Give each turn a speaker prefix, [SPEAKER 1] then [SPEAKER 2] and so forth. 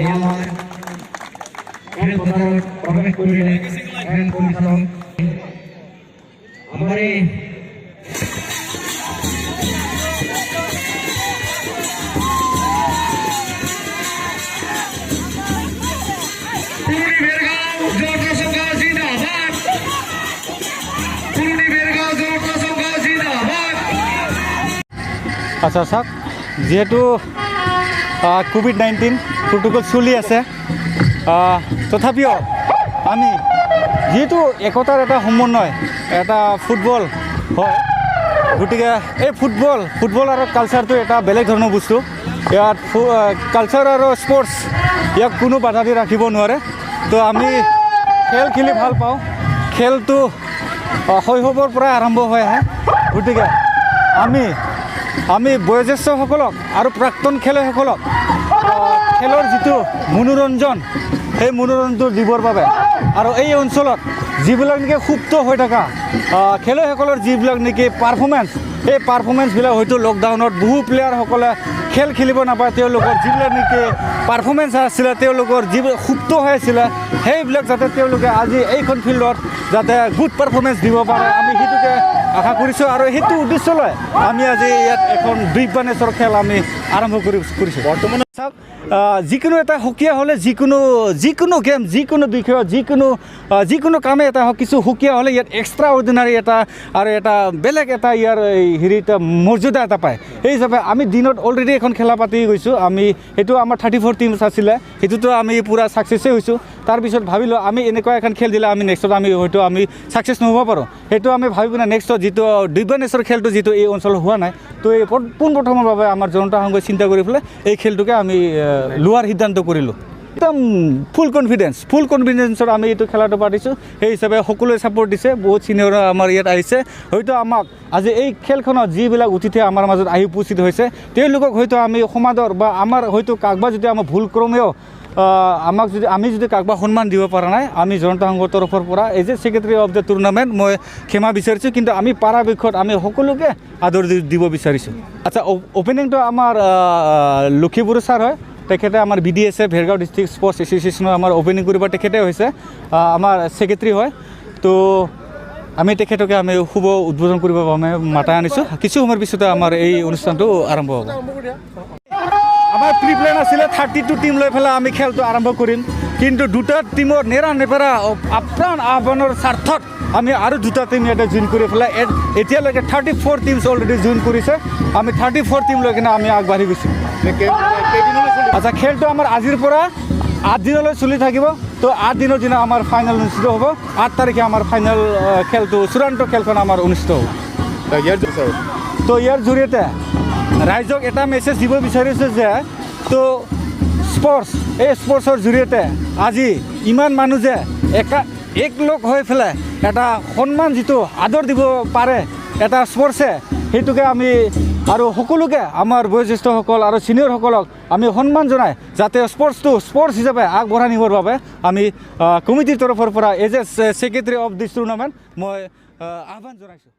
[SPEAKER 1] এই আমাৰ খেল পথাৰত প্ৰৱেশ কৰিলে খেল পৰিচালক আমাৰ এই
[SPEAKER 2] আচ্ছা চাওক যেহেতু কোভিড-19 প্ৰোটোকল চলি আছে তথাপিও আমি যেহেতু একতাৰ এটা সমন্বয় এটা ফুটবল হয় গতিকে এই ফুটবল আৰু কালচাৰটো এটা বেলেগ ধৰণৰ বস্তু ইয়াত কালচাৰ আৰু স্পৰ্টছ ইয়াক কোনো বাধা দি ৰাখিব নোৱাৰে তো আমি খেল খেলি ভাল পাওঁ খেলটো শৈশৱৰ পৰা আৰম্ভ হৈ আহে গতিকে আমি বয়োজ্যেষ্ঠসকলক আৰু প্ৰাক্তন খেলুৱৈসকলক খেলৰ যিটো মনোৰঞ্জন সেই মনোৰঞ্জনটো দিবৰ বাবে আৰু এই অঞ্চলত যিবিলাক নেকি সুপ্ত হৈ থকা খেলুৱৈসকলৰ যিবিলাক নেকি পাৰফৰ্মেঞ্চ এই পাৰফৰ্মেঞ্চবিলাক হয়তো লকডাউনত বহু প্লেয়াৰসকলে খেল খেলিব নাপায় তেওঁলোকৰ যিবিলাক নেকি পাৰফৰ্মেঞ্চ আছিলে তেওঁলোকৰ যিবিলাক সুপ্ত হৈ আছিলে সেইবিলাক যাতে তেওঁলোকে আজি এইখন ফিল্ডত যাতে গুড পাৰফৰ্মেঞ্চ দিব পাৰে আমি সেইটোকে আশা কৰিছোঁ আৰু সেইটো উদ্দেশ্য লৈ আমি আজি ইয়াত এখন বিজ্ঞানেশ্বৰ খেল আমি আৰম্ভ কৰিছোঁ বৰ্তমান চাওক যিকোনো এটা সুকীয়া হ'লে যিকোনো গেম যিকোনো বিষয় যিকোনো কামে এটা হওক কিছু সুকীয়া হ'লে ইয়াত এক্সট্ৰা অৰ্ডিনাৰী এটা আৰু এটা বেলেগ এটা ইয়াৰ হেৰি এটা মৰ্যাদা এটা পায় সেই হিচাপে আমি দিনত অলৰেডি এখন খেলা পাতি গৈছোঁ আমি সেইটো আমাৰ 34 টিমছ আছিলে সেইটোতো আমি পূৰা ছাকচেছেই হৈছোঁ তাৰপিছত ভাবিলোঁ আমি এনেকুৱা এখন খেল দিলে আমি নেক্সটত আমি হয়তো আমি ছাকচেছ নহ'ব পাৰোঁ সেইটো আমি ভাবি পিনে নেক্সটত যিটো দিব্যানেশ্বৰ খেলটো যিটো এই অঞ্চলত হোৱা নাই তো এই পোনপ্ৰথমৰ বাবে আমাৰ জনতা সংঘই চিন্তা কৰি পেলাই এই খেলটোকে আমি লোৱাৰ সিদ্ধান্ত কৰিলোঁ একদম ফুল কনফিডেঞ্চত আমি এইটো খেলাটো পাতিছোঁ সেই হিচাপে সকলোৱে ছাপোৰ্ট দিছে বহুত চিনিয়ৰ আমাৰ ইয়াত আহিছে হয়তো আমাক আজি এই খেলখনত যিবিলাক অতিথি আমাৰ মাজত আহি উপস্থিত হৈছে তেওঁলোকক হয়তো আমি সমাজৰ বা আমাৰ হয়তো কাকবা যদি আমাৰ ভুল ক্ৰমেও আমি যদি কাকবা সন্মান দিব পৰা নাই আমি জনতা সংঘৰ তৰফৰ পৰা as a secretary of the tournament মই ক্ষমা বিচাৰিছোঁ কিন্তু আমি পৰাপক্ষত আমি সকলোকে আদৰ দিব বিচাৰিছোঁ আচ্ছা অপেনিংটো আমাৰ লক্ষীপুৰ ছাৰ হয় তেখেতে আমাৰ BDSA ভেৰগাঁও ডিষ্ট্ৰিক্ট স্পৰ্টছ এছ'চিয়েশ্যনৰ আমাৰ অপেনিং কৰিব তেখেতে হৈছে আমাৰ ছেক্ৰেটাৰী হয় তো আমি তেখেতকে আমি শুভ উদ্বোধন কৰিব বাবে মাতাই আনিছোঁ কিছু সময়ৰ পিছতে আমাৰ এই অনুষ্ঠানটো আৰম্ভ হ'ব আমাৰ প্ৰি প্লেন আছিলে 32 টিম লৈ পেলাই আমি খেলটো আৰম্ভ কৰিম কিন্তু দুটা টিমৰ নেৰানেপেৰা আপ্ৰাণ আহ্বানৰ স্বাৰ্থত আমি আৰু দুটা টিম ইয়াতে জইন কৰি পেলাই এতিয়ালৈকে 34 টিমছ অলৰেডি জইন কৰিছে আমি 34 টিম লৈ কিনে আমি আগবাঢ়ি গৈছোঁ আচ্ছা খেলটো আমাৰ আজিৰ পৰা 8 দিনলৈ চলি থাকিব তো 8 দিনৰ দিনা আমাৰ ফাইনেল অনুষ্ঠিত হ'ব 8 তাৰিখে আমাৰ ফাইনেল খেলটো চূড়ান্ত খেলখন আমাৰ অনুষ্ঠিত হ'ব তো ইয়াৰ জৰিয়তে ৰাইজক এটা মেছেজ দিব বিচাৰিছোঁ যে তো এই স্পৰ্টছৰ জৰিয়তে আজি ইমান মানুহ যে একলগ হৈ পেলাই এটা সন্মান যিটো আদৰ দিব পাৰে এটা স্পৰ্টছে সেইটোকে আমি আৰু সকলোকে আমাৰ বয়োজ্যেষ্ঠসকল আৰু ছিনিয়ৰসকলক আমি সন্মান জনাই যাতে স্পৰ্টছ হিচাপে আগবঢ়াই নিবৰ বাবে আমি কমিটিৰ তৰফৰ পৰা as a secretary of this tournament মই আহ্বান জনাইছোঁ